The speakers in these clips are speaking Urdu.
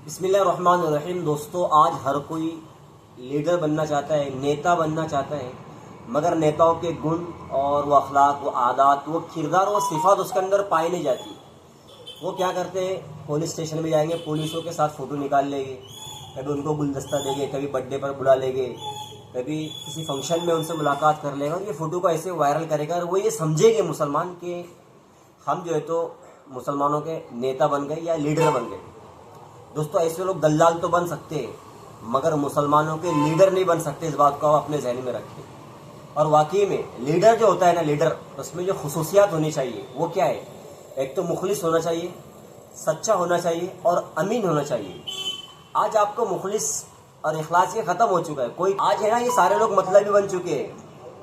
بسم اللہ الرحمن الرحیم۔ دوستو، آج ہر کوئی لیڈر بننا چاہتا ہے، نیتا بننا چاہتا ہے، مگر نیتاؤں کے گن اور وہ اخلاق، وہ عادات، وہ کردار، وہ صفات اس کے اندر پائی نہیں جاتی۔ وہ کیا کرتے ہیں، پولیس اسٹیشن میں جائیں گے، پولیسوں کے ساتھ فوٹو نکال لیں گے، کبھی ان کو گلدستہ دیں گے، کبھی برتھ ڈے پر بلا لیں گے، کبھی کسی فنکشن میں ان سے ملاقات کر لے گا اور یہ فوٹو کو ایسے وائرل کرے گا اور وہ یہ سمجھے گے مسلمان کہ ہم جو ہے تو مسلمانوں کے نیتا بن گئے یا لیڈر بن گئے۔ دوستو، ایسے لوگ دلال تو بن سکتے ہیں مگر مسلمانوں کے لیڈر نہیں بن سکتے، اس بات کو آپ اپنے ذہن میں رکھیں۔ اور واقعی میں لیڈر جو ہوتا ہے نا، لیڈر، اس میں جو خصوصیات ہونی چاہیے وہ کیا ہے؟ ایک تو مخلص ہونا چاہیے، سچا ہونا چاہیے اور امین ہونا چاہیے۔ آج آپ کو مخلص اور اخلاص یہ ختم ہو چکا ہے۔ کوئی آج ہے نا، یہ سارے لوگ مطلبی بن چکے ہیں،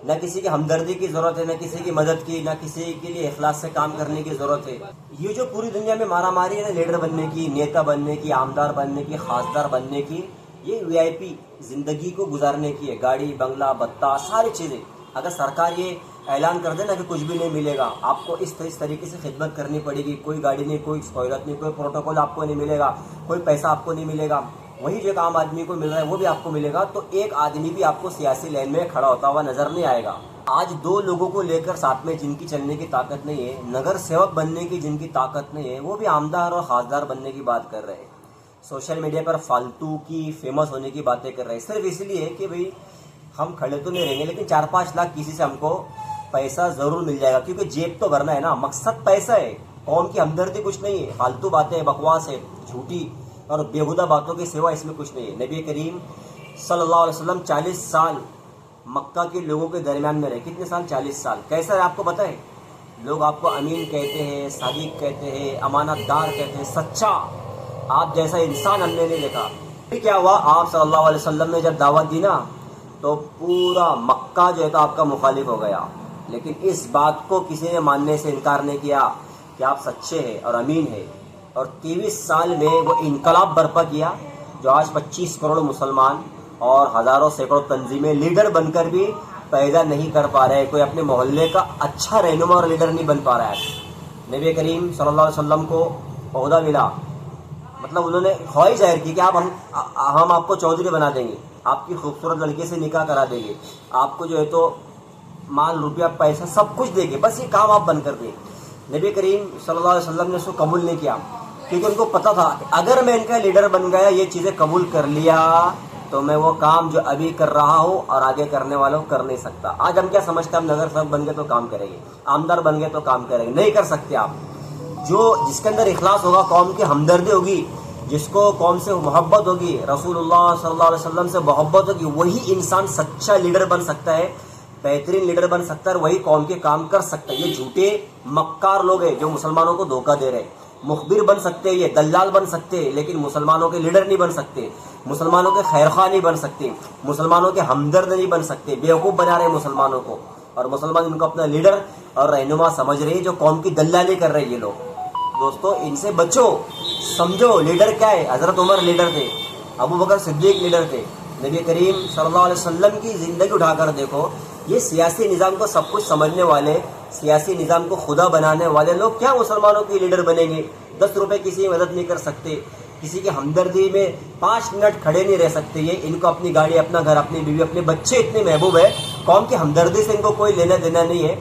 نہ کسی کی ہمدردی کی ضرورت ہے، نہ کسی کی مدد کی، نہ کسی کے لیے اخلاص سے کام کرنے کی ضرورت ہے۔ یہ جو پوری دنیا میں مارا ماری ہے نا، لیڈر بننے کی، نیتا بننے کی، عامدار بننے کی، خاصدار بننے کی، یہ وی آئی پی زندگی کو گزارنے کی ہے۔ گاڑی، بنگلہ، بتہ، ساری چیزیں۔ اگر سرکار یہ اعلان کر دے نا کہ کچھ بھی نہیں ملے گا، آپ کو اس طریقے سے خدمت کرنی پڑے گی، کوئی گاڑی نہیں، کوئی سہولت نہیں، کوئی پروٹوکول آپ کو نہیں ملے گا، کوئی پیسہ آپ کو نہیں ملے گا، وہی جو ایک عام آدمی کو مل رہا ہے وہ بھی آپ کو ملے گا، تو ایک آدمی بھی آپ کو سیاسی لین میں کھڑا ہوتا ہوا نظر نہیں آئے گا۔ آج دو لوگوں کو لے کر ساتھ میں جن کی چلنے کی طاقت نہیں ہے، نگر سیوک بننے کی جن کی طاقت نہیں ہے، وہ بھی عامدار اور خاصدار بننے کی بات کر رہے ہیں۔ سوشل میڈیا پر فالتو کی، فیمس ہونے کی باتیں کر رہے ہیں، صرف اس لیے کہ بھئی ہم کھڑے تو نہیں رہیں گے لیکن 4-5 لاکھ کسی سے ہم کو پیسہ ضرور مل جائے گا، کیونکہ جیب تو بھرنا ہے نا، مقصد پیسہ ہے، قوم کی ہمدردی کچھ نہیں ہے۔ فالتو باتیں، بکواس ہے، جھوٹی اور بےہودہ باتوں کے سوا اس میں کچھ نہیں ہے۔ نبی کریم صلی اللہ علیہ وسلم 40 سال مکہ کے لوگوں کے درمیان میں رہے۔ کتنے سال؟ 40 سال۔ کیسا ہے آپ کو پتہ ہے؟ لوگ آپ کو امین کہتے ہیں، صادق کہتے ہیں، امانت دار کہتے ہیں، سچا۔ آپ جیسا انسان ہم نے نہیں دیکھا۔ پھر کیا ہوا؟ آپ صلی اللہ علیہ وسلم نے جب دعوت دی نا تو پورا مکہ جو ہے تو آپ کا مخالف ہو گیا، لیکن اس بات کو کسی نے ماننے سے انکار نہیں کیا کہ آپ سچے ہیں اور امین ہیں۔ اور 23 سال میں وہ انقلاب برپا کیا جو آج 25 کروڑ مسلمان اور ہزاروں سینکڑوں تنظیمیں لیڈر بن کر بھی پیدا نہیں کر پا رہے۔ کوئی اپنے محلے کا اچھا رہنما اور لیڈر نہیں بن پا رہا ہے۔ نبی کریم صلی اللہ علیہ وسلم کو عہدہ ملا، مطلب انہوں نے خواہش ظاہر کی کہ ہم آپ کو چودھری بنا دیں گے، آپ کی خوبصورت لڑکی سے نکاح کرا دیں گے، آپ کو جو ہے تو مال، روپیہ، پیسہ سب کچھ دیں گے، بس یہ کام آپ بند کر دیں۔ نبی کریم صلی اللہ علیہ وسلم نے اس کو قبول نہیں کیا، کیونکہ ان کو پتا تھا کہ اگر میں ان کا لیڈر بن گیا، یہ چیزیں قبول کر لیا، تو میں وہ کام جو ابھی کر رہا ہوں اور آگے کرنے والا ہوں کر نہیں سکتا۔ آج ہم کیا سمجھتے ہیں؟ ہم نگر سیوک بن گئے تو کام کریں گے، عامدار بن گئے تو کام کریں گے، نہیں کر سکتے آپ۔ جس کے اندر اخلاص ہوگا، قوم کی ہمدردی ہوگی، جس کو قوم سے محبت ہوگی، رسول اللہ صلی اللہ علیہ وسلم سے محبت ہوگی، وہی انسان سچا لیڈر بن سکتا ہے، بہترین لیڈر بن سکتا ہے، اور وہی قوم کے کام کر سکتا ہے۔ یہ جھوٹے مکار لوگ ہیں جو مسلمانوں کو دھوکہ دے رہے ہیں۔ مخبر بن سکتے ہیں، یہ دلال بن سکتے ہیں، لیکن مسلمانوں کے لیڈر نہیں بن سکتے، مسلمانوں کے خیرخواہ نہیں بن سکتے، مسلمانوں کے ہمدرد نہیں بن سکتے۔ بیوقوف بنا رہے ہیں مسلمانوں کو، اور مسلمان ان کو اپنا لیڈر اور رہنما سمجھ رہے ہیں، جو قوم کی دلالی کر رہے ہیں یہ لوگ۔ دوستو، ان سے بچو، سمجھو لیڈر کیا ہے۔ حضرت عمر لیڈر تھے، ابو بکر صدیق لیڈر تھے، نبی کریم صلی اللہ علیہ وسلم کی زندگی اٹھا کر دیکھو۔ یہ سیاسی نظام کو سب کچھ سمجھنے والے، سیاسی نظام کو خدا بنانے والے لوگ کیا مسلمانوں کی لیڈر بنیں گے؟ 10 روپے کسی کی مدد نہیں کر سکتے، کسی کی ہمدردی میں 5 منٹ کھڑے نہیں رہ سکتے۔ یہ ان کو اپنی گاڑی، اپنا گھر، اپنی بیوی، اپنے بچے اتنے محبوب ہے، قوم کی ہمدردی سے ان کو کوئی لینا دینا نہیں ہے۔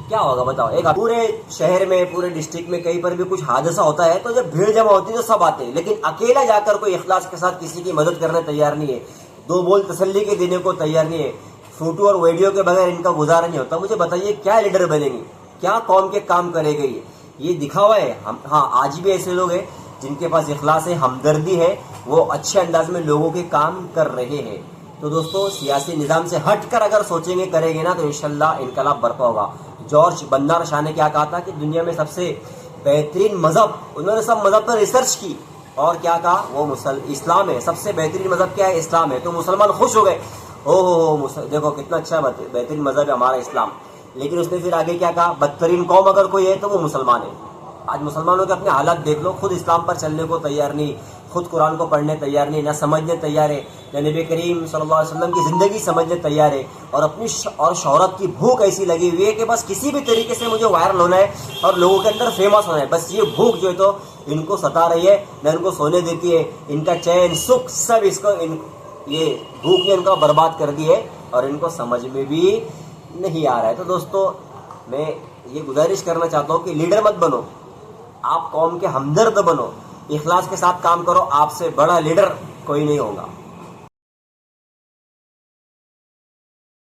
کیا ہوگا بتاؤ؟ ایک پورے شہر میں، پورے ڈسٹرکٹ میں کہیں پر بھی کچھ حادثہ ہوتا ہے تو جب بھیڑ جمع ہوتی ہے تو سب آتے ہیں، لیکن اکیلا جا کر کوئی اخلاص کے ساتھ کسی کی مدد کرنے تیار نہیں ہے، 2 بول تسلی کے دینے کو تیار نہیں ہے، فوٹو اور ویڈیو کے بغیر ان کا گزارا نہیں ہوتا۔ مجھے بتائیے کیا لیڈر بنے گی، کیا قوم کے کام کرے گی؟ یہ دکھاوا ہے۔ ہاں، آج بھی ایسے لوگ ہیں جن کے پاس اخلاص ہے، ہمدردی ہے، وہ اچھے انداز میں لوگوں کے کام کر رہے ہیں۔ تو دوستو، سیاسی نظام سے ہٹ کر اگر سوچیں گے، کریں گے نا، تو انشاءاللہ انقلاب برپا ہوگا۔ جارج برنارڈ شاہ نے کیا کہا تھا کہ دنیا میں سب سے بہترین مذہب، انہوں نے سب مذہب پر ریسرچ کی اور کیا کہا؟ وہ اسلام ہے، سب سے بہترین مذہب کیا ہے؟ اسلام ہے۔ تو مسلمان خوش ہو گئے، دیکھو کتنا اچھا بہترین مذہب ہے ہمارا اسلام۔ لیکن اس نے پھر آگے کیا کہا؟ بدترین قوم اگر کوئی ہے تو وہ مسلمان ہے۔ آج مسلمانوں کے اپنے حالات دیکھ لو، خود اسلام پر چلنے کو تیار نہیں، خود قرآن کو پڑھنے تیار نہیں، نہ سمجھنے تیار ہے، نہ نبی کریم صلی اللہ علیہ وسلم کی زندگی سمجھنے تیار ہے، اور اپنی اور شہرت کی بھوک ایسی لگی ہوئی ہے کہ بس کسی بھی طریقے سے مجھے وائرل ہونا ہے اور لوگوں کے اندر فیمس ہونا ہے. بس یہ بھوک جو ہے تو ان کو ستا رہی ہے، نہ ان کو سونے دیتی ہے. ان کا چین سکھ سب اس کو یہ بھوک نے ان کا برباد کر دی ہے، اور ان کو سمجھ میں بھی نہیں آ رہا ہے. تو دوستو میں یہ گزارش کرنا چاہتا ہوں کہ لیڈر مت بنو، آپ قوم کے ہمدرد بنو، اخلاص کے ساتھ کام کرو. آپ سے بڑا لیڈر کوئی نہیں ہوگا.